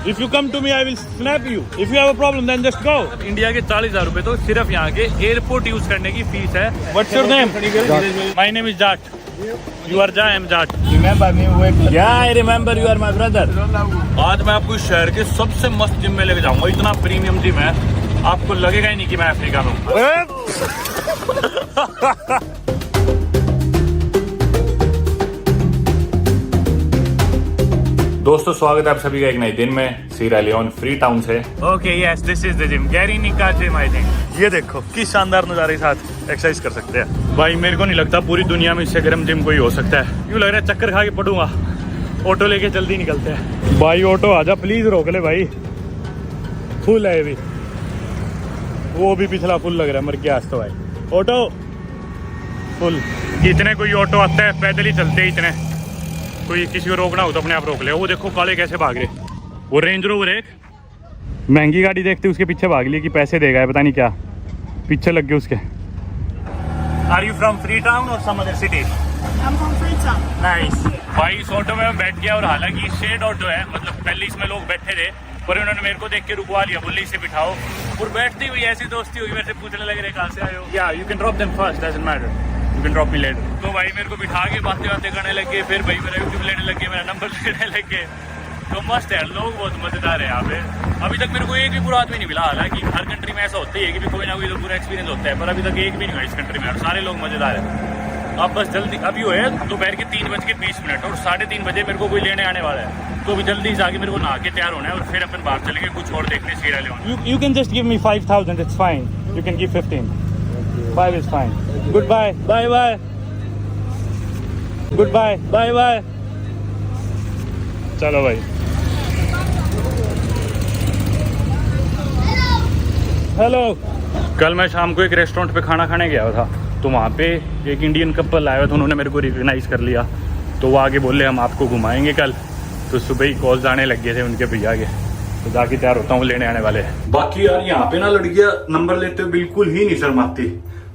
If you come to me, I will snap you. If you have a problem, then just go. India के 40,000 रुपए तो सिर्फ यहाँ के एयरपोर्ट यूज करने की फीस है. What's your name? My name is Jat. You are Jat, I am Jat. Remember me? Yeah, I remember. You are my brother. आज मैं आपको इस शहर के सबसे मस्त जिम में लेके जाऊंगा. इतना प्रीमियम जिम है, आपको लगेगा ही नहीं कि मैं अफ्रीका में हूँ. दोस्तों स्वागत है आप सभी का एक नए दिन में सीरा लियोन फ्री टाउन से. Okay yes this is the gym गैरिनिका जिम आई थिंक. ये देखो किस शानदार नज़ारे के साथ एक्सरसाइज कर सकते हैं. भाई मेरे को नहीं लगता पूरी दुनिया में इससे गर्म जिम कोई हो सकता है. यूँ लग रहा है चक्कर खा के पड़ूंगा. ऑटो लेके जल्दी निकलते हैं. भाई ऑटो आजा प्लीज रोक ले भाई. फुल है अभी, वो भी पिछला फुल लग रहा है. मर गया आज तो भाई. Auto full. इतने कोई ऑटो आता है पैदल ही चलते हैं इतने. कोई किसी को रोकना हो तो अपने आप रोक ले. वो देखो काले कैसे भाग रहे. वो रेंज रोवर एक महंगी गाड़ी देखते उसके पीछे भाग लिया कि पैसे देगा है पता नहीं क्या. पीछे लग गए उसके. Are you from Freetown और सम अदर सिटी? नाइस. भाई इस ऑटो में मैं बैठ गया और हालांकि शेड ऑटो है, मतलब पहले इसमें लोग बैठे थे पर उन्होंने मेरे को देख के रुकवा लिया. बोले इसे बिठाओ. और बैठती हुई ऐसी दोस्ती हुई, मेरे से पूछने लग रहे कहाँ से आए हो. या you can drop them first doesn't matter. You can drop me later. तो भाई मेरे को बिठा के बातें करने लगे. फिर भाई मेरा यूट्यूब लेने लगे, मेरा नंबर लेने लगे. तो मस्त है, लोग बहुत मजेदार है यहाँ पे. अभी तक मेरे को एक भी बुरा आदमी नहीं मिला. हालांकि हर कंट्री में ऐसा होता ही है कि भी कोई ना कोई तो पूरा एक्सपीरियंस होता है, पर अभी तक एक भी नहीं हुआ इस कंट्री में. और सारे लोग मजेदार है. अब बस जल्दी अभी हुए दोपहर के 3:20 और 3:30 बजे मेरे को कोई लेने आने वाला है. तो अभी जल्दी जाके मेरे को नहा के तैयार होना है और फिर अपन बाहर चलेंगे कुछ और देखने Sierra Leone. You can just give me 5,000 it's fine. You can give 15. 5 is fine. Goodbye. Bye bye. Goodbye. Bye bye. चलो भाई. हेलो. कल मैं शाम को एक रेस्टोरेंट पे खाना खाने गया था, तो वहाँ पे एक इंडियन कपल आया था. उन्होंने मेरे को रिकग्नाइज कर लिया, तो वो आगे बोले हम आपको घुमाएंगे कल. तो सुबह ही कॉल जाने लग गए थे उनके भैया के. तो जाके तैयार होता हूँ, लेने आने वाले हैं. बाकी यार यहाँ पे ना लड़कियाँ नंबर लेते हुए बिल्कुल ही नहीं शर्माती.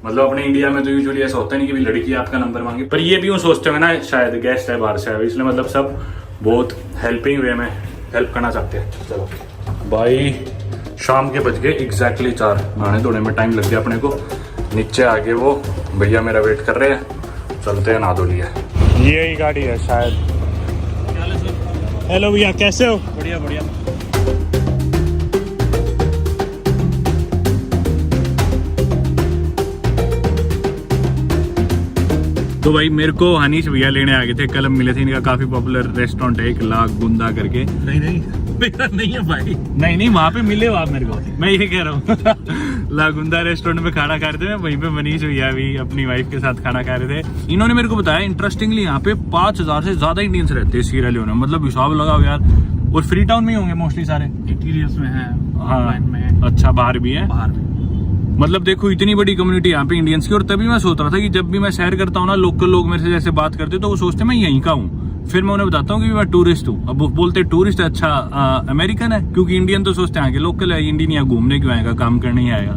मतलब अपने इंडिया में तो यूजुअली ऐसा होता नहीं कि लड़की आपका नंबर मांगे, पर ये भी यूँ सोचते हुए ना शायद गेस्ट है बाहर से आए, इसलिए मतलब सब बहुत हेल्पिंग वे में हेल्प करना चाहते हैं. चलो भाई शाम के बज गए एग्जैक्टली 4. नहाने धोने में टाइम लग गया अपने को. नीचे आके वो भैया मेरा वेट कर रहे हैं. चलते हैं, नहा धो लिया. ये ही गाड़ी है शायद. हेलो भैया कैसे हो? बढ़िया बढ़िया. तो भाई मेरे को हनीश भैया लेने आ गए थे. कल हम मिले थे. इनका काफी पॉपुलर रेस्टोरेंट है एक लागुंदा करके. नहीं मेरा नहीं है भाई. नहीं वहाँ पे मिले हो आप मेरे को. मैं ये कह रहा हूँ लागुंदा रेस्टोरेंट में खाना खा रहे थे. वहीं पे मनीष भैया भी अपनी वाइफ के साथ खाना खा रहे थे. इन्होंने मेरे को बताया इंटरेस्टिंगली यहाँ पे 5,000 से ज्यादा इंडियंस रहते हैं सीरिया लियोन में. मतलब हिसाब लगाओ यार. और फ्री टाउन में ही होंगे मोस्टली सारे. इंटीरियर्स में है. हाँ में. अच्छा बाहर भी है. बाहर भी. मतलब देखो इतनी बड़ी कम्युनिटी यहाँ पे इंडियंस की. और तभी मैं सोच रहा था कि जब भी मैं सैर करता हूँ ना, लोकल लोग मेरे से जैसे बात करते तो वो सोचते मैं यहीं का हूँ. फिर मैं उन्हें बताता हूँ कि मैं टूरिस्ट हूँ. अब वो बोलते टूरिस्ट अच्छा अमेरिकन है, क्योंकि इंडियन तो सोचते हैं कि लोकल है, इंडियन यहाँ घूमने क्यों आएगा, काम करने ही आएगा.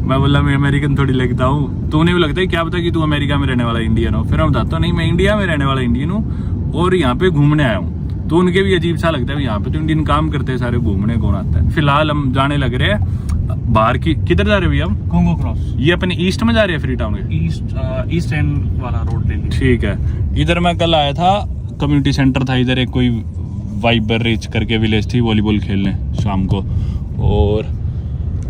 मैं बोला मैं अमेरिकन थोड़ी लगता हूँ. तो उन्हें भी लगता है क्या पता कि तू अमेरिका में रहने वाला इंडियन हो. फिर मैं बताता हूँ नहीं मैं इंडिया में रहने वाला इंडियन हूँ और यहाँ पे घूमने आया हूँ. तो उनके भी अजीब सा लगता है यहाँ पे तो इंडियन काम करते हैं सारे, घूमने कौन आता है. फिलहाल हम जाने लग रहे हैं बाहर की. किधर जा रहे हो भैया हम? Congo cross. ये अपने ईस्ट में जा रहे हैं फ्री टाउन के. ईस्ट एंड वाला रोड ले लीजिए. ठीक है. इधर मैं कल आया था, कम्युनिटी सेंटर था इधर. एक कोई वाइबर रिच करके विलेज थी, वॉलीबॉल खेलने शाम को. और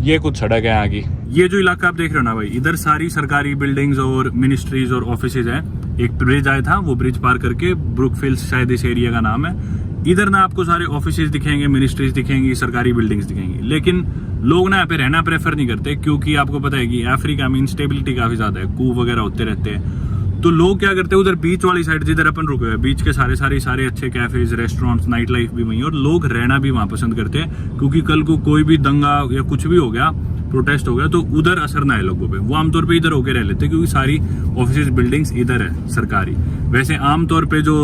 ये कुछ सड़क है यहाँ की. ये जो इलाका आप देख रहे हो ना भाई, इधर सारी सरकारी बिल्डिंग्स और मिनिस्ट्रीज और ऑफिसेज हैं. एक ब्रिज आया था, वो ब्रिज पार करके ब्रुकफील्ड्स शायद इस एरिया का नाम है. इधर ना आपको सारे ऑफिसेज दिखेंगे, मिनिस्ट्रीज दिखेंगी, सरकारी बिल्डिंग्स दिखेंगी. लेकिन लोग ना यहाँ पे रहना प्रेफर नहीं करते, क्योंकि आपको पता है कि अफ्रीका में इंस्टेबिलिटी काफी ज्यादा है. कू वगैरह होते रहते हैं. तो लोग क्या करते हैं उधर बीच वाली साइड जिधर अपन रुके हुए, बीच के सारे अच्छे कैफेज, रेस्टोरेंट्स, नाइट लाइफ भी वहीं. और लोग रहना भी वहां पसंद करते हैं, क्योंकि कल को कोई भी दंगा या कुछ भी हो गया, प्रोटेस्ट हो गया, तो उधर असर ना है लोगों पे. वो आमतौर पे इधर होके रह लेते हैं, क्योंकि सारी ऑफिस बिल्डिंग्स इधर है सरकारी. वैसे आमतौर पे जो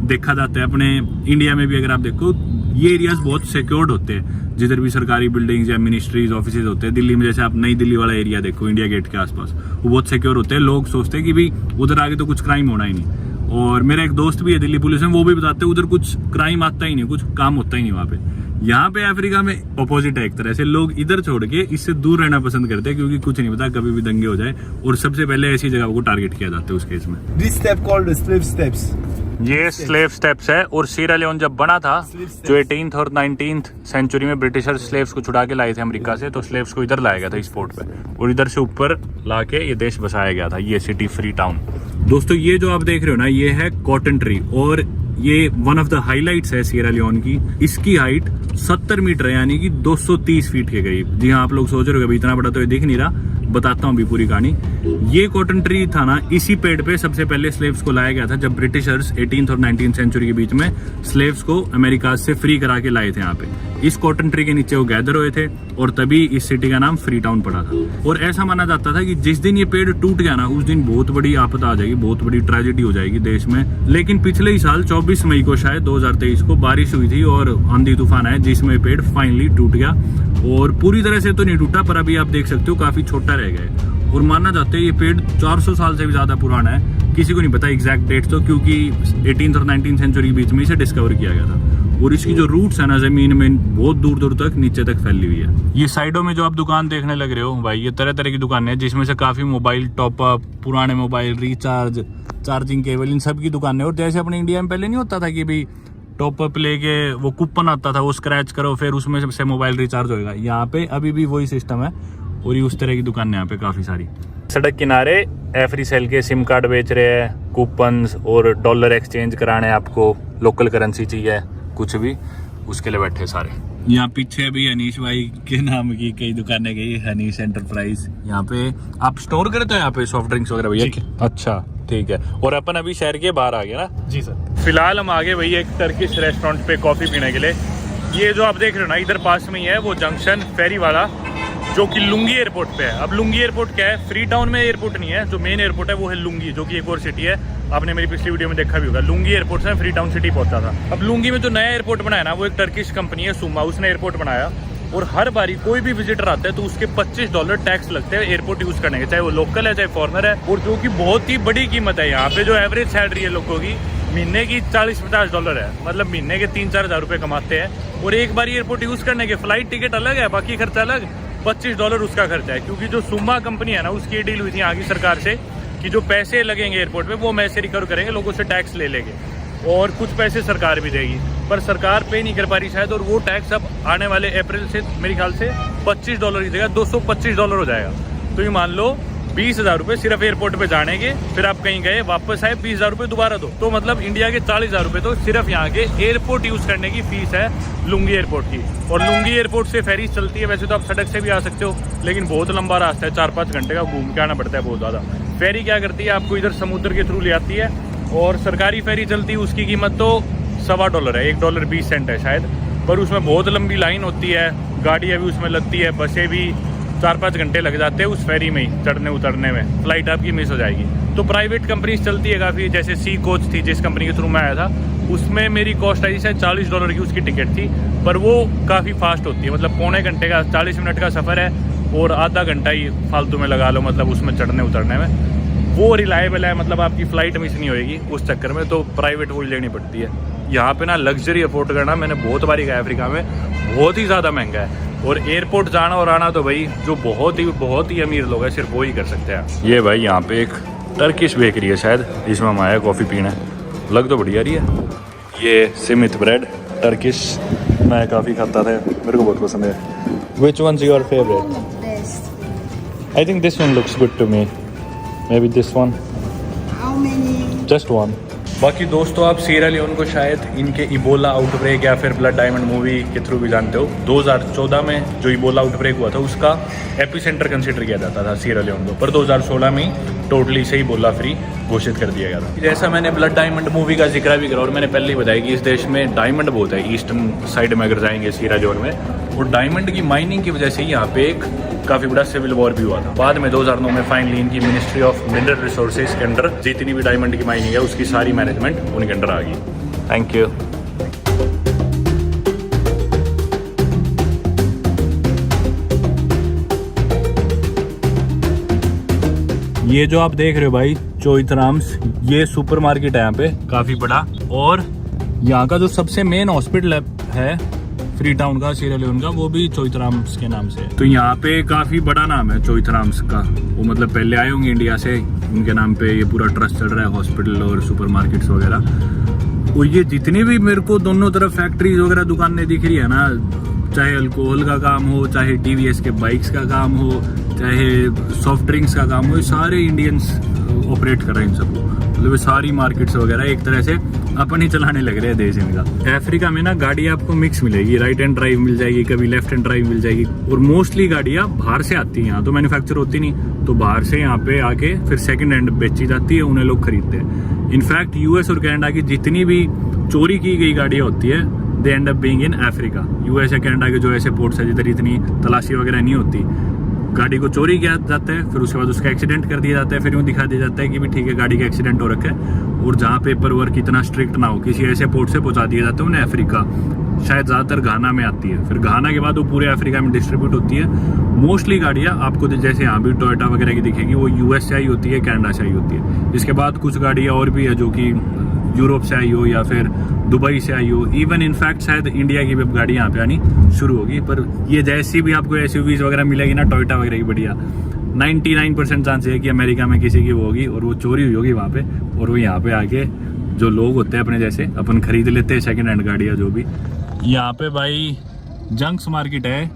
देखा जाता है अपने इंडिया में भी, अगर आप देखो ये एरियाज बहुत सिक्योर्ड होते हैं जिधर भी सरकारी बिल्डिंग्स या मिनिस्ट्रीज ऑफिसेज होते हैं. दिल्ली में जैसे आप नई दिल्ली वाला एरिया देखो, इंडिया गेट के आसपास, वो बहुत सिक्योर होते हैं. लोग सोचते हैं कि भाई उधर आगे तो कुछ क्राइम होना ही नहीं. और मेरा एक दोस्त भी है दिल्ली पुलिस में, वो भी बताते हैं उधर कुछ क्राइम आता ही नहीं, कुछ काम होता ही नहीं वहाँ पे. यहाँ पे अफ्रीका में अपोजिट है एक तरह से, लोग इधर छोड़ के इससे दूर रहना पसंद करते हैं क्योंकि कुछ नहीं पता कभी भी दंगे हो जाए, और सबसे पहले ऐसी जगह को टारगेट किया जाता है उस केस में। This step called the slave steps. ये स्लेव स्टेप्स है, और सीरा लियोन जब बना था जो 18th और 19th सेंचुरी में ब्रिटिशर स्लेव्स को छुड़ा के लाए थे अमेरिका से, तो स्लेव्स को इधर लाया गया था इस पोर्ट पे, और इधर से ऊपर लाके ये देश बसाया गया था, ये सिटी फ्री टाउन। दोस्तों ये जो आप देख रहे हो ना, ये है कॉटन ट्री, और ये वन ऑफ द हाईलाइट्स है सीरा लियोन की। इसकी हाइट 70 मीटर है, यानी कि 230 फीट के करीब। जी हाँ, आप लोग सोच रहे हो इतना बड़ा तो ये दिख नहीं रहा, बताता हूँ अभी पूरी कहानी। ये कॉटन ट्री था ना, इसी पेड़ पे सबसे पहले स्लेव्स को लाया गया था जब ब्रिटिशर्स 18th और 19th सेंचुरी के बीच में स्लेव्स को अमेरिका से फ्री करा के लाए थे यहाँ पे। इस कॉटन ट्री के नीचे वो गैदर हुए थे, और तभी इस सिटी का नाम फ्री टाउन पड़ा था। और ऐसा माना जाता था कि जिस दिन ये पेड़ टूट गया ना, उस दिन बहुत बड़ी आपदा आ जाएगी, बहुत बड़ी ट्रेजेडी हो जाएगी देश में। लेकिन पिछले ही साल 24 मई को शायद 2023 को बारिश हुई थी और आंधी तूफान आया, जिसमें पेड़ फाइनली टूट गया, और पूरी तरह से तो नहीं टूटा, पर अभी आप देख सकते हो काफी छोटा रह गया है। और माना जाता है ये पेड़ 400 साल से भी ज्यादा पुराना है। किसी को नहीं पता एग्जैक्ट डेट तो, क्योंकि 18th और 19th सेंचुरी के बीच में इसे डिस्कवर किया गया था। और इसकी जो रूट्स है ना, जमीन में बहुत दूर दूर तक नीचे तक फैली हुई है। ये साइडों में जो आप दुकान देखने लग रहे हो भाई, ये तरह तरह की दुकानें हैं, जिसमें से काफी मोबाइल टॉपअप, पुराने मोबाइल रिचार्ज, चार्जिंग केबल, इन सब की दुकानें। और जैसे अपने इंडिया में पहले नहीं होता था कि भाई टॉपअप लेके वो कूपन आता था, वो स्क्रैच करो फिर उसमें से मोबाइल रिचार्ज होएगा, यहाँ पे अभी भी वही सिस्टम है। और ये उस तरह की दुकानें यहाँ पे काफी सारी। सड़क किनारे एफ्रीसेल के सिम कार्ड बेच रहे हैं, कूपन्स और डॉलर एक्सचेंज कराने, आपको लोकल करेंसी चाहिए कुछ भी, उसके लिए बैठे सारे। यहाँ पीछे भी हनीश भाई के नाम की कई दुकानें गई, हनीश एंटरप्राइज। यहाँ पे आप स्टोर करते हो यहाँ पे सॉफ्ट ड्रिंक्स वगैरह भैया? अच्छा ठीक है। और अपन अभी शहर के बाहर आ गए ना? जी सर। फिलहाल हम आ गए भैया एक टर्किश रेस्टोरेंट पे कॉफी पीने के लिए। ये जो आप देख रहे हो ना, इधर पास में ही है वो जंक्शन फेरी वाला, जो कि लुंगी एयरपोर्ट पे है। अब लुंगी एयरपोर्ट क्या है, फ्री टाउन में एयरपोर्ट नहीं है, जो मेन एयरपोर्ट है वो है लुंगी, जो कि एक और सिटी है, आपने मेरी पिछली वीडियो में देखा भी होगा। लुंगी एयरपोर्ट से फ्री टाउन सिटी पहुंचा था। अब लुंगी में जो नया एयरपोर्ट बनाया ना, वो एक टर्किश कंपनी है सुमा, उसने एयरपोर्ट बनाया, और हर बारी कोई भी विजिटर आता है तो उसके $25 टैक्स लगते हैं एयरपोर्ट यूज करने के, चाहे वो लोकल है चाहे फॉरनर है। और जो कि बहुत ही बड़ी कीमत है। यहाँ पे जो एवरेज सैलरी है लोगों की महीने की $40-50 है, मतलब महीने के 3-4 हज़ार रुपये कमाते हैं। और एक बार एयरपोर्ट यूज करने के फ्लाइट टिकट अलग है, बाकी खर्चा अलग, $25 उसका खर्चा है। क्योंकि जो सुमा कंपनी है ना, उसकी डील हुई थी यहाँ की सरकार से कि जो पैसे लगेंगे एयरपोर्ट पे वो मैं से रिकवर करेंगे, लोगों से टैक्स ले लेंगे, और कुछ पैसे सरकार भी देगी। पर सरकार पे नहीं कर पा रही शायद, और वो टैक्स अब आने वाले अप्रैल से मेरे ख्याल से $25 की जगह $225 हो जाएगा। तो ये मान लो 20,000 रुपये सिर्फ एयरपोर्ट पे जाने के, फिर आप कहीं गए वापस आए 20,000 रुपये दोबारा दो, तो मतलब इंडिया के 40,000 रुपये तो सिर्फ यहाँ के एयरपोर्ट यूज करने की फीस है लुंगी एयरपोर्ट की। और लुंगी एयरपोर्ट से फेरी चलती है, वैसे तो आप सड़क से भी आ सकते हो, लेकिन बहुत लंबा रास्ता है, 4-5 घंटे का घूम के आना पड़ता है बहुत ज़्यादा। फेरी क्या करती है, आपको इधर समुद्र के थ्रू ले आती है, और सरकारी फेरी चलती है, उसकी कीमत तो $1.25 है, $1.20 है शायद, पर उसमें बहुत लंबी लाइन होती है, गाड़ियाँ भी उसमें लगती है, बसें भी 4-5 घंटे लग जाते हैं उस फेरी में ही चढ़ने उतरने में, फ्लाइट आपकी मिस हो जाएगी। तो प्राइवेट कंपनीज चलती है काफ़ी, जैसे सी कोच थी जिस कंपनी के थ्रू मैं आया था, उसमें मेरी कॉस्ट आई शायद $40 की उसकी टिकट थी, पर वो काफ़ी फास्ट होती है, मतलब पौने घंटे का 40 मिनट का सफ़र है, और आधा घंटा ही फालतू में लगा लो, मतलब उसमें चढ़ने उतरने में। वो रिलायबल है, मतलब आपकी फ़्लाइट मिस नहीं होएगी उस चक्कर में, तो प्राइवेट वो लेनी पड़ती है। यहाँ पे ना लग्जरी अफोर्ड करना, मैंने बहुत बारी गया अफ्रीका में, बहुत ही ज़्यादा महंगा है। और एयरपोर्ट जाना और आना तो भाई जो बहुत ही अमीर लोग हैं सिर्फ वो ही कर सकते हैं। ये भाई यहाँ पे एक टर्किश बेकरी है शायद, इसमें हम आए कॉफ़ी पीने, लग तो बढ़िया रही है। ये सिमित ब्रेड टर्किश, मैं काफ़ी खाता था, मेरे को बहुत पसंद है। Which one is your favourite? I think this one looks good to me, maybe this one. How many? Just one. बाकी दोस्तों आप सीरा लियोन को शायद इनके इबोला आउटब्रेक या फिर ब्लड डायमंड मूवी के थ्रू भी जानते हो। 2014 में जो इबोला आउटब्रेक हुआ था उसका एपिसेंटर कंसीडर किया जाता था सीरा लियोन को, पर 2016 में ही टोटली से इबोला फ्री घोषित कर दिया गया था। जैसा मैंने ब्लड डायमंड मूवी का जिक्र भी करा, और मैंने पहले ही बताया कि इस देश में डायमंड बहुत है, ईस्टर्न साइड में अगर जाएंगे सीरा लियोन में, और डायमंड की माइनिंग की वजह से यहाँ पे एक काफ़ी बड़ा सिविल वॉर भी हुआ था। बाद में 2009 में फाइनली इनकी मिनिस्ट्री ऑफ मिनरल रिसोर्सेज के अंडर जितनी भी डायमंड की माइनिंग है उसकी सारी मैनेजमेंट उनके अंडर आ गई। Thank you. ये जो आप देख रहे हो भाई चोइथराम्स, ये सुपरमार्केट है यहाँ पे काफ़ी बड़ा, और यहाँ का जो सबसे मेन हॉस्पिटल है फ्री टाउन का, सीरा लियोन का, वो भी चोइथराम्स के नाम से है। तो यहाँ पे काफी बड़ा नाम है चोइथराम्स का। वो मतलब पहले आए होंगे इंडिया से, उनके नाम पे ये पूरा ट्रस्ट चल रहा है, हॉस्पिटल और सुपरमार्केट्स वगैरह। और ये जितनी भी मेरे को दोनों तरफ फैक्ट्रीज वगैरह दुकानें दिख रही है ना, चाहे अल्कोहल का काम हो, चाहे टीवीएस के बाइक्स का काम हो, चाहे सॉफ्ट ड्रिंक्स का काम हो, ये सारे इंडियंस ऑपरेट कर रहे हैं इन सबको। मतलब सारी मार्केट्स वगैरह एक तरह से अपन ही चलाने लग रहे हैं देश इनका। अफ्रीका में ना गाड़ी आपको मिक्स मिलेगी, राइट हैंड ड्राइव मिल जाएगी, कभी लेफ्ट हैंड ड्राइव मिल जाएगी। और मोस्टली गाड़ियाँ बाहर से आती हैं, यहाँ तो मैन्युफैक्चर होती नहीं, तो बाहर से यहाँ पे आके फिर सेकंड हैंड बेची जाती है, उन्हें लोग खरीदते हैं। इनफैक्ट यूएस और कनाडा की जितनी भी चोरी की गई गाड़ियाँ होती है, they end up being in Africa. US या कनाडा के जो ऐसे पोर्ट्स है जिधर इतनी तलाशी वगैरह नहीं होती, गाड़ी को चोरी किया जाता है, फिर उसके बाद उसका एक्सीडेंट कर दिया जाता है, फिर यूँ दिखा दिया जाता है कि भी ठीक है गाड़ी का एक्सीडेंट हो रखा है। और जहाँ पेपर वर्क इतना स्ट्रिक्ट ना हो, किसी ऐसे पोर्ट से पहुँचा दिया जाता है उन्हें अफ्रीका। शायद ज़्यादातर घाना में आती है, फिर घाना के बाद वो पूरे अफ्रीका में डिस्ट्रीब्यूट होती है। मोस्टली गाड़ियाँ आपको जैसे यहाँ भी टोयोटा वगैरह की दिखेगी, वो यूएस से आई होती है, कनाडा से आई होती है। इसके बाद कुछ गाड़ियाँ और भी है जो कि यूरोप से आई हो या फिर दुबई से आई हो। इवन इनफैक्ट शायद इंडिया की भी गाड़ी यहाँ पे आनी शुरू होगी। पर ये जैसी भी आपको एसयूवीज वगैरह मिलेगी ना, टोयोटा वगैरह की बढ़िया, 99% चांस है कि अमेरिका में किसी की वो होगी और वो चोरी हुई होगी वहाँ पे, और वो यहाँ पे आके जो लोग होते हैं अपने जैसे अपन खरीद लेते हैं सेकेंड हैंड गाड़ियाँ जो भी। यहाँ पे भाई जंक्स मार्केट है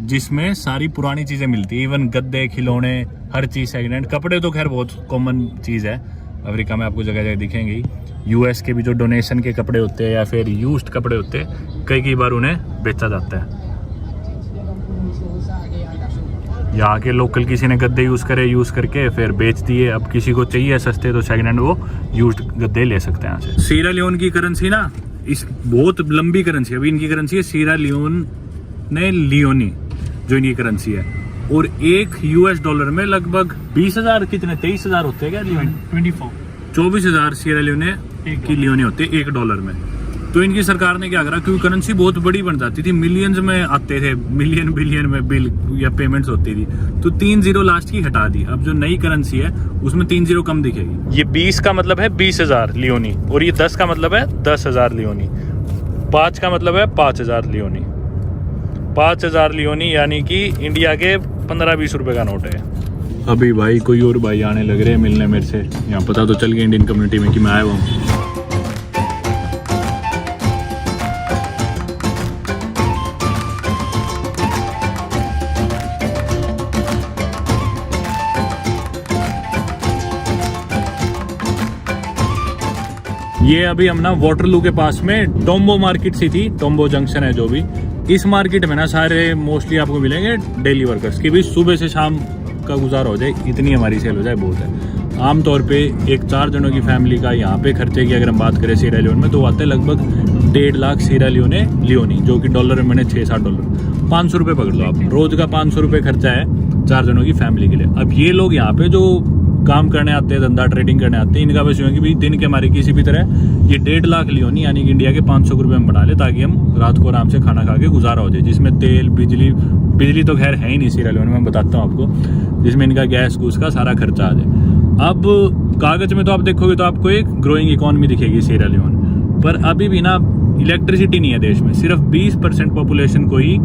जिसमें सारी पुरानी चीज़ें मिलती है, इवन गद्दे, खिलौने, हर चीज़ सेकेंड हैंड। कपड़े तो खैर बहुत कॉमन चीज़ है, अफ्रीका में आपको जगह जगह दिखेंगे ही। यूएस के भी जो डोनेशन के कपड़े होते हैं या फिर यूज्ड कपड़े होते हैं, कई बार उन्हें बेचा जाता है। यहाँ के लोकल किसी ने गद्दे यूज़ करके फिर बेच दिए। अब किसी को चाहिए सस्ते तो सेकंड हैंड वो यूज्ड गद्दे ले सकते हैं यहाँ से। सीरा लियोन की करेंसी ना, इस बहुत लंबी करेंसी, अभी इनकी करेंसी है सीरा लियोन ने लियोनी, जो इनकी करेंसी है। और एक यूएस डॉलर में लगभग 20,000 कितने 23,000 होते हैं क्या लियोन? 24,000 सीरा लियोने की लियोने होते हैं एक डॉलर में। तो इनकी सरकार ने क्या करा, क्योंकि करेंसी बहुत बड़ी बन जाती थी, मिलियंस में आते थे, मिलियन बिलियन में बिल या पेमेंट्स होती थी, तो 3 जीरो लास्ट की हटा दी। अब जो नई करेंसी है उसमें 3 जीरो कम दिखेगी। ये 20 का मतलब है 20,000 लियोनी, और ये 10 का मतलब है 10,000 लियोनी, 5 का मतलब है 5,000 लियोनी। 5,000 लियोनी यानी कि इंडिया के 15-20 रुपए का नोट है। अभी भाई कोई और भाई आने लग रहे हैं मिलने मेरे से, यहाँ पता तो चल गया इंडियन कम्युनिटी में कि मैं आया हुआ हूँ। ये अभी हम ना वाटरलू के पास में टोम्बो मार्केट सी थी, टोम्बो जंक्शन है जो भी। इस मार्केट में ना सारे मोस्टली आपको मिलेंगे डेली वर्कर्स की भी सुबह से शाम का गुजारा हो जाए, इतनी हमारी सेल हो जाए बहुत है। आमतौर पे एक 4 जनों की फैमिली का यहाँ पे खर्चे की अगर हम बात करें सीरा लियोन में, तो आते हैं लगभग 1.5 लाख सीरा लियोने लियोनी, जो कि डॉलर में मैंने 6-7 डॉलर, 500 रुपये पकड़ लो आप, रोज का 500 रुपये खर्चा है 4 जनों की फैमिली के लिए। अब ये लोग यहाँ पे जो काम करने आते हैं, धंधा ट्रेडिंग करने आते हैं, इनका बस यूँ है कि भी दिन के हमारे किसी भी तरह ये 1.5 लाख लियोनी यानी कि इंडिया के 500 रुपये हम बढ़ा ले, ताकि हम रात को आराम से खाना खा के गुजारा हो जाए, जिसमें तेल, बिजली तो खैर है ही नहीं सीरा लियोन में, मैं बताता हूँ आपको, जिसमें इनका गैस गूस का सारा खर्चा आ जाए। अब कागज में तो आप देखोगे तो आपको एक ग्रोइंग इकोनॉमी दिखेगी सीरा लियोन, पर अभी भी ना इलेक्ट्रिसिटी नहीं है देश में, सिर्फ 20% पॉपुलेशन को ही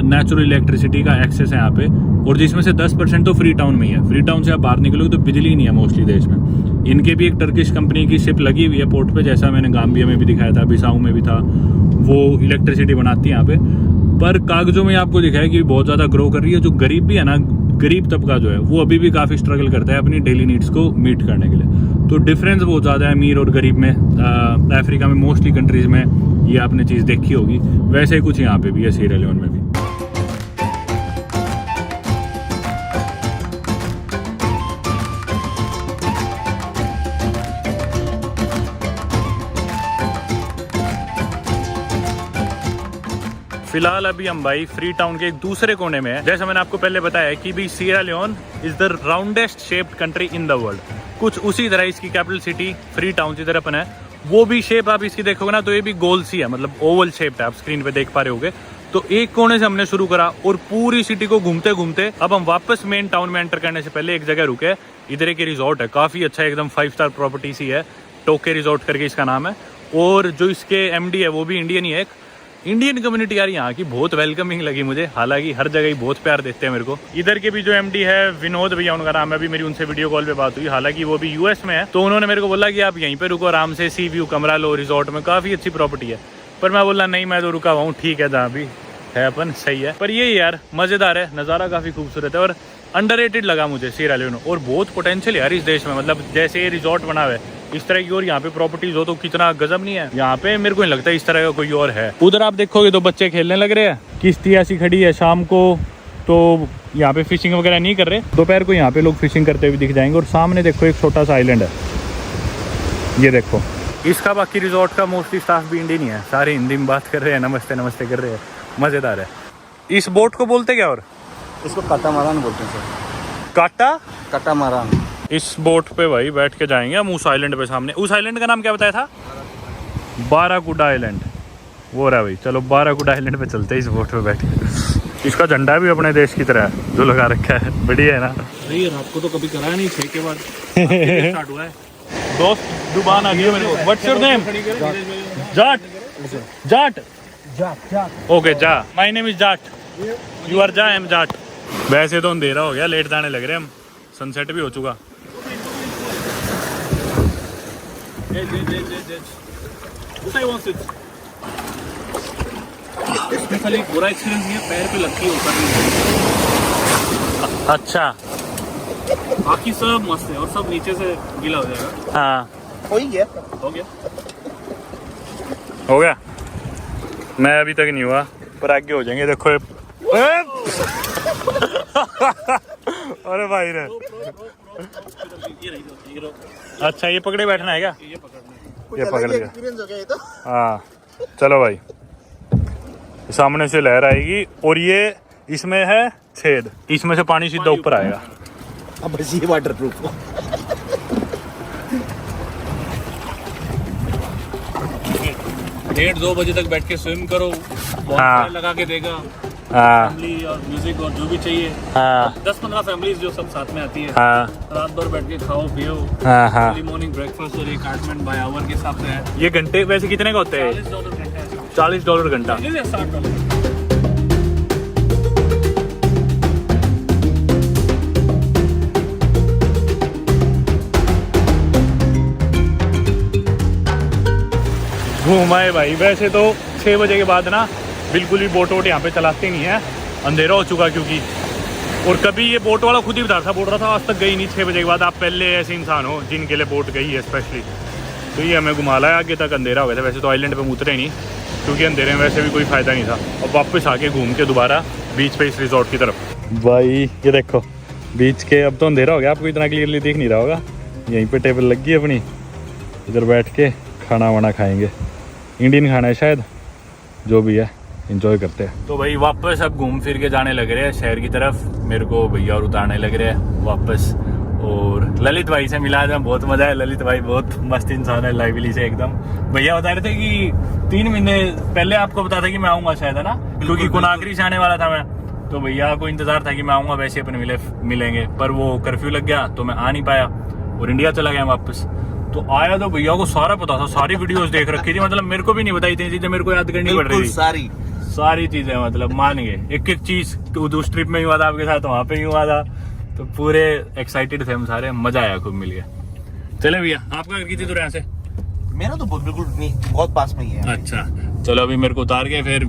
नेचुरल इलेक्ट्रिसिटी का एक्सेस है यहाँ पे, और जिसमें से 10% तो फ्री टाउन में ही है। फ्री टाउन से आप बाहर निकलोगे तो बिजली नहीं है मोस्टली देश में। इनके भी एक टर्किश कंपनी की शिप लगी हुई है पोर्ट पे, जैसा मैंने गाम्बिया में भी दिखाया था, बिसाऊ में भी था, वो इलेक्ट्रिसिटी बनाती है यहाँ पे। पर कागजों में आपको दिखाया कि बहुत ज़्यादा ग्रो कर रही है। जो गरीब भी है ना, गरीब तबका जो है वो अभी भी काफ़ी स्ट्रगल करता है अपनी डेली नीड्स को मीट करने के लिए। तो डिफरेंस बहुत ज़्यादा है अमीर और गरीब में। अफ्रीका में मोस्टली कंट्रीज़ में ये आपने चीज़ देखी होगी, वैसे ही कुछ यहाँ पे भी है सीरा लियोन में भी। फिलहाल अभी हम भाई फ्री टाउन के एक दूसरे कोने में है। जैसा मैंने आपको पहले बताया कि भी Sierra Leone is the roundest shaped country in the world. कुछ उसी तरह इसकी कैपिटल सिटी फ्री टाउन जिधर अपन है, वो भी शेप आप इसकी देखोगे ना तो ये भी गोल सी है, मतलब ओवल शेप्ड है, आप स्क्रीन पे देख पा रहे होगे। तो एक कोने से हमने शुरू करा और पूरी सिटी को घूमते घूमते अब हम वापस मेन टाउन में एंटर करने से पहले एक जगह रुके। इधर एक रिजॉर्ट है, काफी अच्छा, एकदम 5 स्टार प्रॉपर्टी सी है, टोके रिजॉर्ट करके इसका नाम है। और जो इसके MD है वो भी इंडियन ही है, इंडियन कम्युनिटी यार यहाँ की बहुत वेलकमिंग लगी मुझे, हालांकि हर जगह ही बहुत प्यार देते हैं मेरे को। इधर के भी जो एमडी है विनोद भैया उनका नाम है, अभी मेरी उनसे वीडियो कॉल पे बात हुई, हालांकि वो भी यूएस में है। तो उन्होंने मेरे को बोला कि आप यहीं पे रुको आराम से, सी व्यू कमरा लो रिजॉर्ट में, काफ़ी अच्छी प्रॉपर्टी है। पर मैं बोला नहीं, मैं तो रुका हुआ हूँ, ठीक है जहाँ भी है अपन सही है। पर ये यार मज़ेदार है, नज़ारा काफ़ी खूबसूरत है और अंडररेटेड लगा मुझे सीरा लियोन। और बहुत पोटेंशियल यार इस देश में, मतलब जैसे ये रिजॉर्ट बना हुआ है इस तरह की और यहाँ पे प्रॉपर्टीज हो तो कितना गजब नहीं है। यहाँ पे मेरे को नहीं लगता इस तरह का कोई और है। उधर आप देखोगे तो बच्चे खेलने लग रहे हैं, किश्ती ऐसी खड़ी है शाम को, तो यहाँ पे फिशिंग वगैरह नहीं कर रहे। दोपहर को यहाँ पे लोग फिशिंग करते हुए दिख जाएंगे। और सामने देखो एक छोटा सा आइलैंड है, ये देखो। इसका बाकी रिजॉर्ट का मोस्टली स्टाफ भी इंडियन ही है, सारे हिंदी में बात कर रहे हैं, नमस्ते नमस्ते कर रहे हैं, मज़ेदार है। इस बोट को बोलते क्या? और इसको काटामारान बोलते हैं सर। काटामारान। इस बोट पे भाई बैठ के जाएंगे हम उस आइलैंड पे सामने। उस आइलैंड का नाम क्या बताया था? Barracuda island. वो रहा भाई, चलो बाराकुडा आइलैंड पे चलते हैं इस बोट पे बैठ के। इसका झंडा भी अपने देश की तरह है जो लगा रखा है, बढ़िया है ना। नहीं रात को तो कभी कराया नहीं, 6 के बाद स्टार्ट हुआ है। दोस्त दुबान आ गई है मेरे को। What's your name? Jat. Jat. Okay Ja, my name is Jat, you are Ja, I M Jat. वैसे तो अंधेरा हो गया, लेट जाने लग रहे हम, सनसेट भी हो चुका। खाली बुरा एक्सपीरियंस ये पैर पे लगती है ऊपर। अच्छा, बाकी सब मस्त है और सब नीचे से गीला हो जाएगा। हाँ हो ही गया। हो गया। हो गया। मैं अभी तक नहीं हुआ, पर आगे हो जाएंगे। देखो अरे भाई रे, अच्छा ये पकड़े बैठना है क्या? ये पकड़ लिया। एक्सपीरियंस हो गया ये तो। हाँ चलो भाई, सामने से लहर आएगी और ये इसमें है छेद, इसमें से पानी सीधा ऊपर आएगा। अब बस ये वाटर प्रूफ। 1:30-2 बजे तक बैठ के स्विम करो, हाँ। लगा के देगा, हाँ फैमिली और म्यूजिक और जो भी चाहिए। हाँ 10-15 फैमिलीज जो सब साथ में आती है। हाँ रात भर बैठ के खाओ पियो। हाँ हाँ। अर्ली मॉर्निंग ब्रेकफास्ट और एक आर्टमेंट बाय आवर के हिसाब से है। ये घंटे वैसे कितने का होते हैं? $40 घंटा है। $40 घंटा। $60। घूमाए भाई। वैसे तो 6 बजे के बाद ना बिल्कुल भी बोट वोट यहाँ पे चलाते नहीं है, अंधेरा हो चुका क्योंकि। और कभी ये बोट वाला खुद ही बता रहा था, बोल रहा था आज तक गई नहीं 6 बजे के बाद। आप पहले ऐसे इंसान हो जिनके लिए बोट गई है स्पेशली। तो ये हमें घुमा लाया, आगे तक अंधेरा हो गया था। वैसे तो आइलैंड पे हम उतरे नहीं क्योंकि अंधेरे में वैसे भी कोई फ़ायदा नहीं था। अब वापस आके घूम के दोबारा बीच पे इस रिजॉर्ट की तरफ। भाई ये देखो बीच के, अब तो अंधेरा हो गया, आपको इतना क्लियरली दिख नहीं रहा होगा। यहीं पे टेबल लगी है अपनी, इधर बैठ के खाना वाना खाएंगे। इंडियन खाना है शायद, जो भी है एंजॉय करते हैं। तो भाई वापस अब घूम फिर के जाने लग रहे हैं शहर की तरफ। मेरे को भैया और उतारने लग रहे हैं वापस। और ललित भाई से मिला था, बहुत मजा है। ललित भाई बहुत मस्त इंसान है, लाइवली से एकदम। भैया बता रहे थे कि 3 महीने पहले आपको बता था कि मैं आऊंगा शायद, है ना? क्योंकि कोनाक्री से आने वाला था मैं, तो भैया को इंतजार था कि मैं आऊंगा, वैसे अपन मिलेंगे। पर वो कर्फ्यू लग गया तो मैं आ नहीं पाया और इंडिया चला गया वापस। तो आया तो भैया को सारा पता था, सारी वीडियोस देख रखी थी। मतलब मेरे को भी नहीं बताई थी चीजें, मेरे को याद करनी पड़ रही थी सारी चीजें। मतलब मान गए एक एक चीज। उस ट्रिप में ही हुआ था आपके साथ, वहाँ पे ही हुआ था। तो पूरे एक्साइटेड थे हम सारे, मजा आया खूब मिल गया। चले भैया, आपका घर कितनी दूर है यहाँ से? मेरा तो बिल्कुल नहीं, बहुत पास में ही है। अच्छा चलो, अभी मेरे को उतार के फिर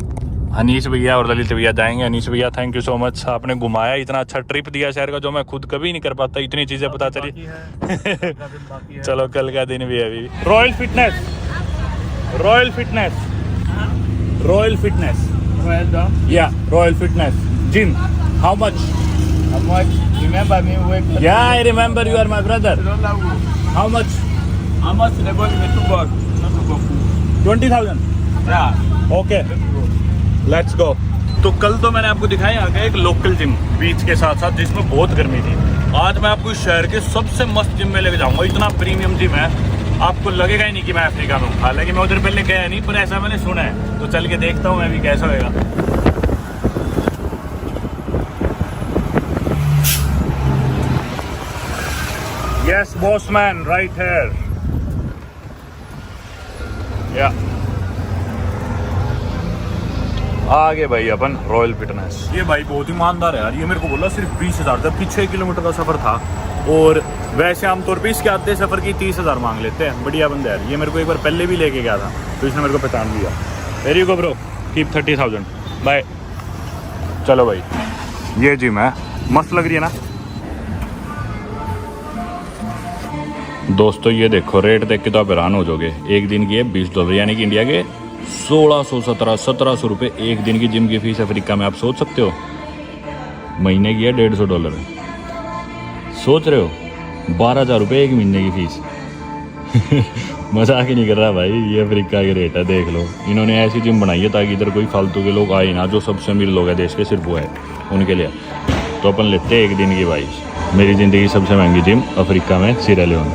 अनीश भैया और ललित भैया जाएंगे। अनीश भैया थैंक यू सो मच, आपने घुमाया, इतना अच्छा ट्रिप दिया शहर का जो मैं खुद कभी नहीं कर पाता। इतनी चीजें पता चली। चलो कल का दिन भी है अभी। Royal fitness, royal fitness, royal fitness, या royal fitness gym. How much? Remember me when Yeah, I remember you are my brother. How much? how much level me to go? 20,000. Yeah. Okay. Let's go. तो कल तो मैंने आपको दिखाया आगे एक local gym बीच के साथ साथ, जिसमें बहुत गर्मी थी। आज मैं आपको इस शहर के सबसे मस्त जिम में लेके जाऊंगा। इतना प्रीमियम जिम है, आपको लगेगा ही नहीं कि मैं अफ्रीका में हूँ। हालांकि मैं उधर पहले गया नहीं, पर ऐसा मैंने सुना है। तो चल के देखता हूँ मैं भी कैसा होएगा। Yes, boss man, right here. Yeah. आगे भाई अपन रॉयल फिटनेस। ये भाई बहुत ईमानदार है यार, ये मेरे को बोला सिर्फ 20,000, जबकि 6 किलोमीटर का सफर था और वैसे आमतौर पे इसके आधे सफर की 30,000 मांग लेते हैं। बढ़िया बंदा है ये, मेरे को एक बार पहले भी लेके गया था तो इसने मेरे को पहचान लिया। Very go bro, keep 30,000 bye. चलो भाई, ये जिम है, मस्त लग रही है ना दोस्तों। ये देखो रेट देख के तो आप हैरान हो जाओगे। एक दिन की है $20, यानी कि इंडिया के 1617 रुपये एक दिन की जिम की फीस अफ्रीका में। आप सोच सकते हो, महीने की है $150। सोच रहे हो 12,000 रुपये एक महीने की फीस। मजाक ही नहीं कर रहा भाई, ये अफ्रीका के रेट है, देख लो। इन्होंने ऐसी जिम बनाई है ताकि इधर कोई फालतू के लोग आए ना, जो सबसे अमीर लोग हैं देश के, सिर्फ वो है उनके लिए। तो अपन लेते हैं एक दिन की भाई। मेरी ज़िंदगी सबसे महंगी जिम अफ्रीका में, सीरालियोन।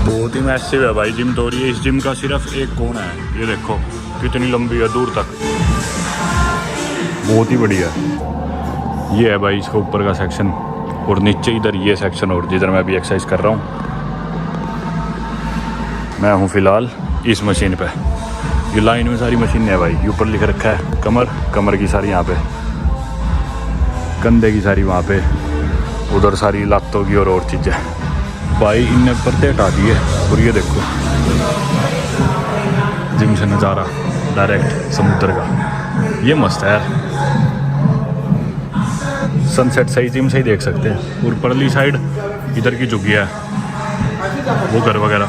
बहुत ही मैसिव है भाई जिम तो। ये इस जिम का सिर्फ एक कोना है, ये देखो कितनी लंबी है दूर तक, बहुत ही बढ़िया। ये है भाई इसका ऊपर का सेक्शन और नीचे इधर ये सेक्शन और जिधर मैं अभी एक्सरसाइज कर रहा हूँ। मैं हूँ फिलहाल इस मशीन पे। ये लाइन में सारी मशीनें है भाई। ये ऊपर लिख रखा है कमर की सारी यहाँ पे, कंधे की सारी वहाँ पे, उधर सारी लातों की और चीज़ें भाई इनने पर्दे हटा दिए। और ये देखो जिम से नज़ारा डायरेक्ट समुद्र का, ये मस्त है यार। सनसेट सही जिम से ही देख सकते हैं। और परली साइड इधर की झुगिया है, वो घर वगैरह,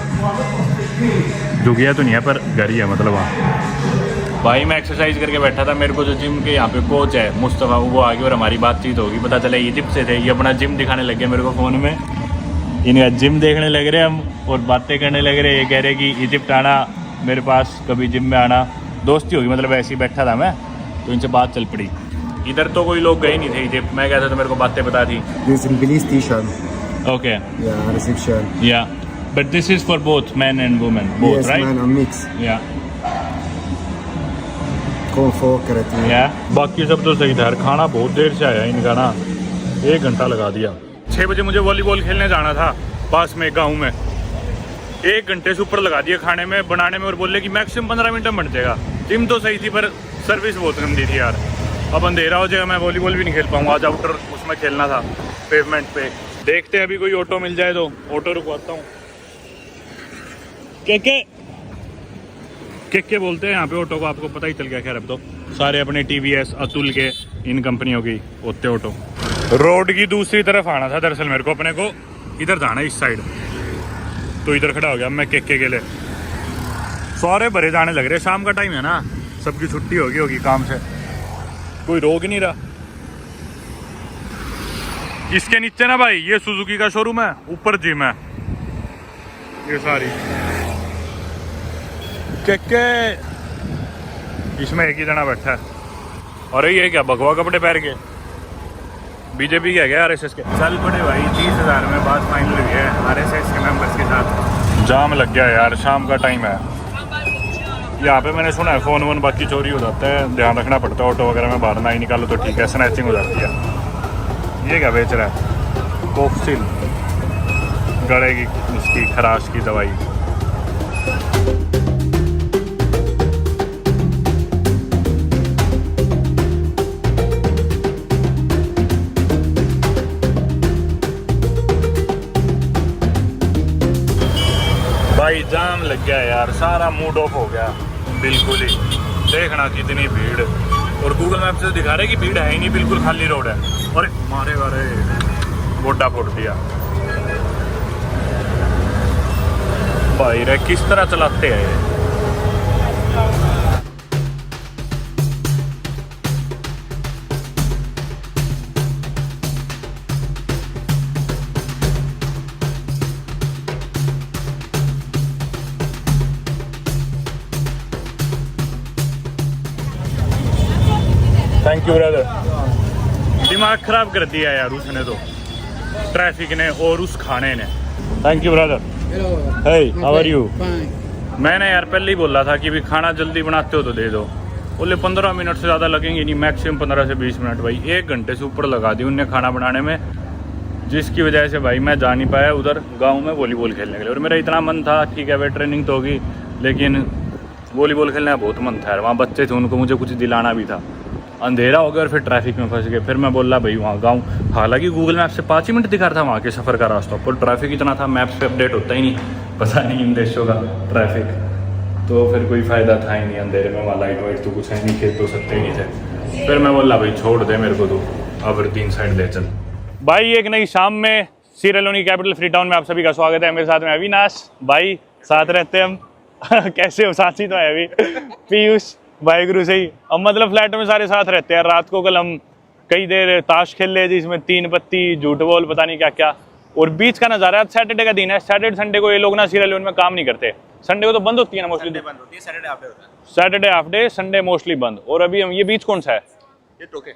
झुगिया तो नहीं है पर घर ही है मतलब वहाँ। भाई मैं एक्सरसाइज करके बैठा था, मेरे को जो जिम के यहाँ पे कोच है मुस्तफ़ा, वो आ गया और हमारी बातचीत होगी। पता चला इजिप्ट से थे, ये अपना जिम दिखाने लग गया मेरे को फ़ोन में। इनका जिम देखने लग रहे हम और बातें करने लग रहे। ये कह रहे कि इजिप्ट आना मेरे पास, कभी जिम में आना। दोस्ती होगी मतलब, ऐसे ही बैठा था मैं तो इनसे बात चल पड़ी। इधर तो कोई लोग गए नहीं थे इजिप्ट, मैं गया था तो मेरे को बातें बता दी। This in Belize station. Okay Yeah, reception. या but this is for both man and women both Yes, right? man, a mix. या Kung Fu, karate. या बाकी सब तो सही था यार। खाना बहुत देर से आया इनका ना, 1 घंटा लगा दिया। 6 बजे मुझे वॉलीबॉल खेलने जाना था पास में गांव में, 1 घंटे से ऊपर लगा दिया खाने में बनाने में और बोले कि मैक्सिमम 15 मिनट में बन जाएगा। जिम तो सही थी पर सर्विस बहुत गंदी थी यार। अब अंधेरा हो जाएगा, मैं वॉलीबॉल भी नहीं खेल पाऊंगा। आज आउटर उसमें खेलना था पेवमेंट पे। देखते हैं अभी कोई ऑटो मिल जाए तो ऑटो रुकवाता हूँ। के बोलते हैं यहाँ पे ऑटो को, आपको पता ही चल गया। खैर अब तो सारे अपने TVS अतुल के इन कंपनियों की होते ऑटो। रोड की दूसरी तरफ आना था दरअसल मेरे को, अपने को इधर जाना इस साइड, तो इधर खड़ा हो गया मैं के लिए। सारे भरे जाने लग रहे, शाम का टाइम है ना, सबकी छुट्टी होगी काम से, कोई रोक ही नहीं रहा। इसके नीचे ना भाई ये सुजुकी का शोरूम है, ऊपर जिम है। ये सारी के इसमें एक ही जना बैठा है। और ये क्या भगवा कपड़े पहन के, बीजेपी के है क्या RSS के? चल पड़े भाई, 30,000 में बात फाइनल हुई है RSS के मेंबर्स के साथ। जाम लग गया यार, शाम का टाइम है। यहाँ पे मैंने सुना है फ़ोन वोन बाकी चोरी हो जाता है, ध्यान रखना पड़ता है। ऑटो वगैरह में बाहर ना ही निकालो तो ठीक है, स्नैचिंग हो जाती है। ये क्या बेच रहा है? कोफ्सिल, गले की उसकी खराश की दवाई। भाई जाम लग गया यार, सारा मूड ऑफ हो गया बिल्कुल ही। देखना कितनी भीड़, और गूगल मैप से दिखा रहे कि भीड़ है ही नहीं, बिल्कुल खाली रोड है। और मारे वारे गोड्डा फोड़ दिया भाई रे, किस तरह चलाते हैं ये। Thank you brother. दिमाग खराब कर दिया यार उसने तो, ट्रैफिक ने और उस खाने ने। Thank you brother. Hey how are you? मैंने यार पहले ही बोला था कि भी खाना जल्दी बनाते हो तो दे दो। बोले 15 मिनट से ज़्यादा लगेंगे नहीं, मैक्सिमम 15 से 20 मिनट। भाई 1 घंटे से ऊपर लगा दी उनने खाना बनाने में, जिसकी वजह से भाई मैं जा नहीं पाया उधर गाँव में वॉलीबॉल खेलने के लिए। और मेरा इतना मन था, ठीक है भाई ट्रेनिंग तो होगी, लेकिन वॉलीबॉल खेलने का बहुत मन था यार, वहाँ बच्चे थे उनको मुझे कुछ दिलाना भी था। अंधेरा हो गया और फिर ट्रैफिक में फंस गए। फिर मैं बोला भाई वहाँ गाँव, हालांकि गूगल मैप से 5 ही मिनट दिखा रहा था वहाँ के सफ़र का रास्ता, पर ट्रैफिक इतना था, मैप्स पे अपडेट होता ही नहीं, पता नहीं इन देशों का ट्रैफिक, तो फिर कोई फ़ायदा था ही नहीं। अंधेरे में वहाँ लाइट वाइट तो कुछ है नहीं, खेत तो सकते ही नहीं थे। फिर मैं बोला भाई छोड़ दे मेरे को, तो अबरदीन साइड ले चल। भाई एक नई शाम में सीरा लियोन की कैपिटल फ्री टाउन में आप सभी का स्वागत है। मेरे साथ में अविनाश भाई, साथ रहते हैं हम कैसे हो, साथ ही तो है अभी पीयूष भाई गुरु से ही। अब मतलब फ्लैट में सारे साथ रहते हैं। रात को कल हम कई देर ताश खेल रहे थे, इसमें 3 पत्ती, झूठ बोल, पता नहीं क्या क्या, और बीच का नज़ारा। आज सैटरडे का दिन है, सैटरडे संडे को ये लोग ना सीरा लियोन में काम नहीं करते। संडे को तो बंद होती है ना मोस्टली, बंद होती है, सैटरडे हाफ डे होता है। Saturday half day, Sunday mostly बंद। और अभी हम, ये बीच कौन सा है? ये टोके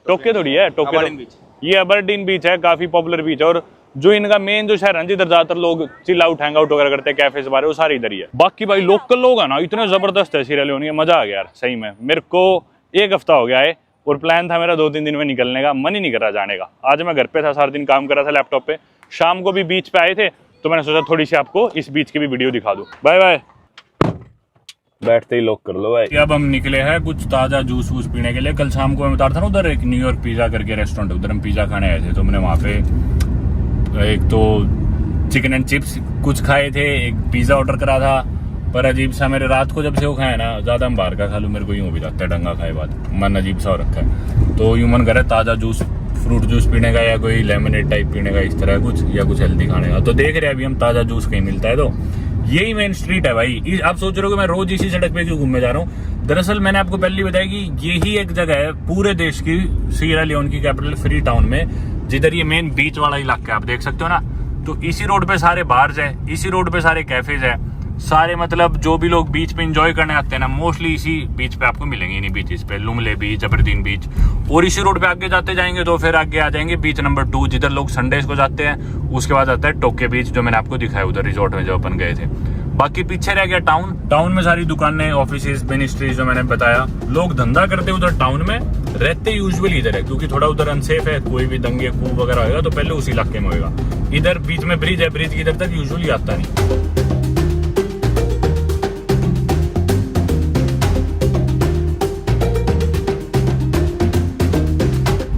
टोके थोड़ी है, टोके अबरडीन बीच। ये अबरडीन बीच है, काफी पॉपुलर बीच है। और जो इनका मेन जो शहर है जिधर ज्यादातर लोग चिल आउट हैंग आउट वगैरह करते हैं, कैफे से बाहर, वो सारे इधर ही है। बाकी भाई लोकल लोग है ना इतने जबरदस्त है सीरा लियोन, मजा आ गया यार सही में। मेरे को 1 हफ्ता हो गया है और प्लान था मेरा 2-3 दिन में निकलने का, मन ही नहीं कर रहा जाने का। आज मैं घर पे था, सारा दिन काम कर रहा था लैपटॉप पे, शाम को भी बीच पे आए थे, तो मैंने सोचा थोड़ी सी आपको इस बीच की भी वीडियो दिखा दूं। बाय बाय, बैठते ही लॉक कर लो भाई। अब हम निकले हैं कुछ ताज़ा जूस वूस पीने के लिए। कल शाम को मैं बता रहा था ना, उधर एक न्यूयॉर्क पिज़्ज़ा करके रेस्टोरेंट, उधर हम पिज़्ज़ा खाने आए थे, तो मैंने वहाँ पे एक तो चिकन एंड चिप्स कुछ खाए थे, एक पिज़्ज़ा ऑर्डर करा था। पर अजीब सा मेरे रात को जब से वो खाए ना, ज़्यादा हम बाहर का खा लूँ, मेरे को यूँ भी लगता है डंगा खाए बाद मन अजीब सा हो रखा है। तो यूँ मन करे ताज़ा जूस, फ्रूट जूस पीने का, या कोई लेमनेड टाइप पीने का, इस तरह कुछ, या कुछ हेल्दी खाने का। तो देख रहे हैं अभी हम ताज़ा जूस कहीं मिलता है, तो यही मेन स्ट्रीट है भाई। आप सोच रहे हो कि मैं रोज इसी सड़क पे क्यों घूमने जा रहा हूँ। दरअसल मैंने आपको पहले बताया कि यही एक जगह है पूरे देश की, सीरा लियोन की कैपिटल फ्री टाउन में, जिधर ये मेन बीच वाला इलाका है, आप देख सकते हो ना। तो इसी रोड पे सारे बार्स है, इसी रोड पे सारे कैफेज है, सारे मतलब जो भी लोग बीच पे एंजॉय करने आते हैं ना, मोस्टली इसी बीच पे आपको मिलेंगे, इन्हीं बीचेस पे, लुमले बीच, अबरदीन बीच। और इसी रोड पे आगे जाते जाएंगे तो फिर आगे आ जाएंगे बीच नंबर 2, जिधर लोग संडेज को जाते हैं। उसके बाद आता है टोके बीच, जो मैंने आपको दिखाया उधर रिजॉर्ट में जो अपन गए थे। बाकी पीछे रह गया टाउन में सारी दुकानें, ऑफिसेज, मिनिस्ट्रीज जो मैंने बताया। लोग धंधा करते उधर टाउन में, रहते यूजुअली इधर है, क्योंकि थोड़ा उधर अनसेफ है, कोई भी दंगे कूब वगैरह होगा तो पहले उस इलाके में होगा। इधर बीच में ब्रिज है, ब्रिज की इधर तक यूजुअली आता नहीं।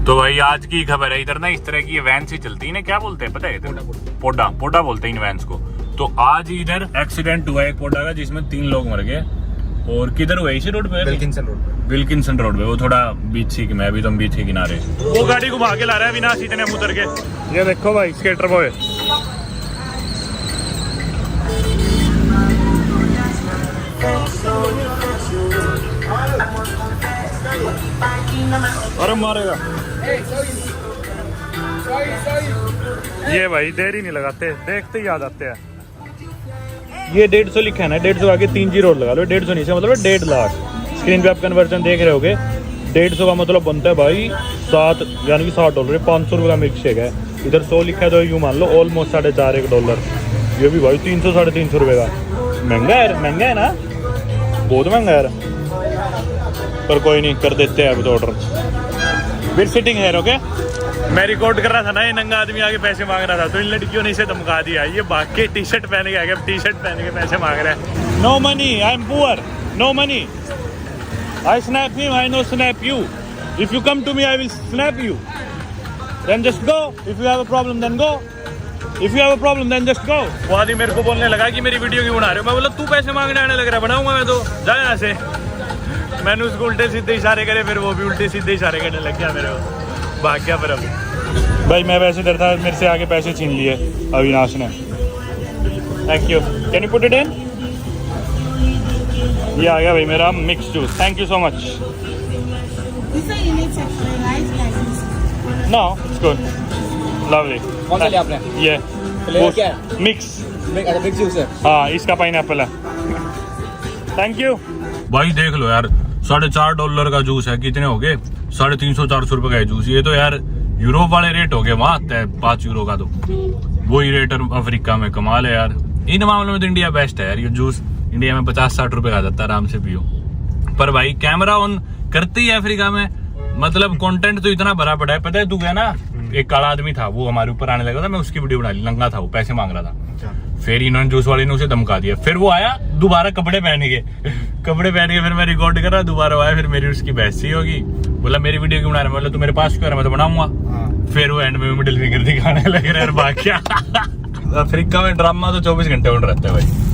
तो भाई आज की खबर है, इधर ना इस तरह की वैन सी चलती है ना, क्या बोलते हैं पता है? पोडा बोलते हैं इन वैन्स को। तो आज इधर एक्सीडेंट हुआ एक पोडा का, जिसमें 3 लोग मर गए। और किधर हुआ? इसी रोड पे, विल्किंसन रोड पे। वो थोड़ा बीच ही में, अभी तो हम बीच के किनारे। वो गाड़ी घुमा के ला रहा है अविनाश, इतने हम उतर के। ये देखो भाई स्केटर बॉय, अरे मारेगा। ये भाई देर ही नहीं लगाते, देखते ही आ जाते हैं। ये 150 लिखा है ना, 150 आगे 3 जीरो लगा लो, 150 नीचे मतलब 1.5 लाख। स्क्रीन पे आप कन्वर्जन देख रहे होगे, 150 का मतलब बनता है भाई 7, यानी कि $60, $500 का मिल्क शेक है। इधर 100 लिखा है तो यूँ मान लो ऑलमोस्ट $4.5 ये भी भाई 300-350 रुपये का। महंगा है ना, बहुत महंगा है। पर कोई नहीं, कर देते हैं अब तो ऑर्डर। बिल फिटिंग है ओके। मैं रिकॉर्ड कर रहा था ना, ये नंगा आदमी आगे पैसे मांग रहा था, तो इन लड़कियों ने इसे धमका दिया। ये भाग के टी-शर्ट पहन के आ गया, टी-शर्ट पहन के पैसे मांग रहा है। No money, I am poor, no money. I snap him, I no snap you. If you come to me I will snap you, then just go. If you have a problem then go, if you have a problem then just go. वो आदमी मेरे को बोलने लगा कि मेरी video क्यों बना रहे हो। मैं बोला तू पैसे मांगने आने लग रहा है, बनाऊंगा मैं तो, जा यहाँ से। मैंने उसको उल्टे सीधे इशारे करे, फिर वो भी उल्टे सीधे इशारे करने लग गया मेरे को, भाग गया। फिर अब भाई मैं वैसे डर था, मेरे से आगे पैसे छीन लिए अविनाश ने। Thank you, can you put it in? ये आ गया भाई मेरा mix juice, thank you so much. No it's good, lovely. कौन सा लिया आपने? ये फ्लेवर क्या है? मिक्स जूस है। हाँ, इसका पाइनएप्पल है। थैंक यू भाई। देख लो यार, $4.5 का जूस है, कितने हो गए? 350-400 रुपए का है जूस। ये तो यार यूरोप वाले रेट हो गए, वहां आता है 5 यूरो का, तो वही रेट अफ्रीका में। कमाल है यार, इन मामलों में तो इंडिया बेस्ट है यार। ये जूस इंडिया में 50-60 रुपए का जाता है, आराम से पियो। पर भाई कैमरा ऑन करते ही अफ्रीका में, मतलब कंटेंट तो इतना भरा पड़ा है। पता है तू क्या ना, एक काला आदमी था, वो हमारे ऊपर आने लगा था, मैं उसकी वीडियो बना ली, नंगा था वो, पैसे मांग रहा था। फिर इन्होंने जूस वाले ने उसे धमका दिया, फिर वो आया दोबारा कपड़े पहन के फिर मैं रिकॉर्ड कर रहा, दोबारा आया, फिर मेरी उसकी बहसी होगी, बोला मेरी वीडियो क्यों बना रहा है, बोला तू मेरे पास क्यों आ रहा है, मैं तो बनाऊंगा। फिर वो एंड में मिडिल फिंगर दिखाने लगे यार बाकी। अफ्रीका में ड्रामा तो 24 घंटे उड़ रहता है भाई।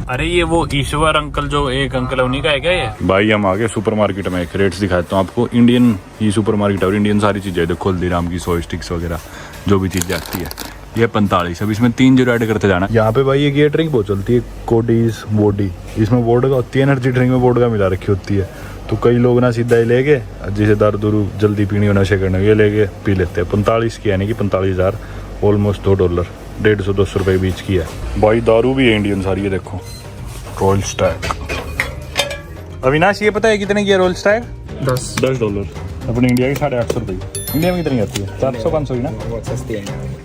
अरे ये वो ईश्वर अंकल जो एक अंकल है उन्हीं का है क्या ये? भाई हम आ गए सुपरमार्केट में, एक रेट्स दिखाता हूँ आपको। इंडियन ही सुपरमार्केट है और इंडियन सारी चीजें देखो, हल्दीराम की सोया स्टिक्स वगैरह जो भी चीजें आती है। ये 45, अब इसमें 3 जीरो ऐड करते जाना। यहाँ पे भाई एक ये ड्रिंक बहुत चलती है, कोडीज बॉडी, इसमें वोडका होती है, एनर्जी ड्रिंक में वोडका मिला रखी होती है। तो कई लोग ना सीधा ही लेके, जिसे दारू जल्दी पीनी हो, नशे करने, ये लेके पी लेते हैं। 45 की यानी कि 45,000, ऑलमोस्ट $2, 150-200 रुपये बीच की है भाई। दारू भी है इंडियन सारी, ये देखो रॉयल स्टैग। अविनाश ये पता है कितने की है रॉयल स्टैग? $10। अपने इंडिया की 850 रुपये। इंडिया में कितनी आती है? 400-500 की ना? बहुत सस्ती है।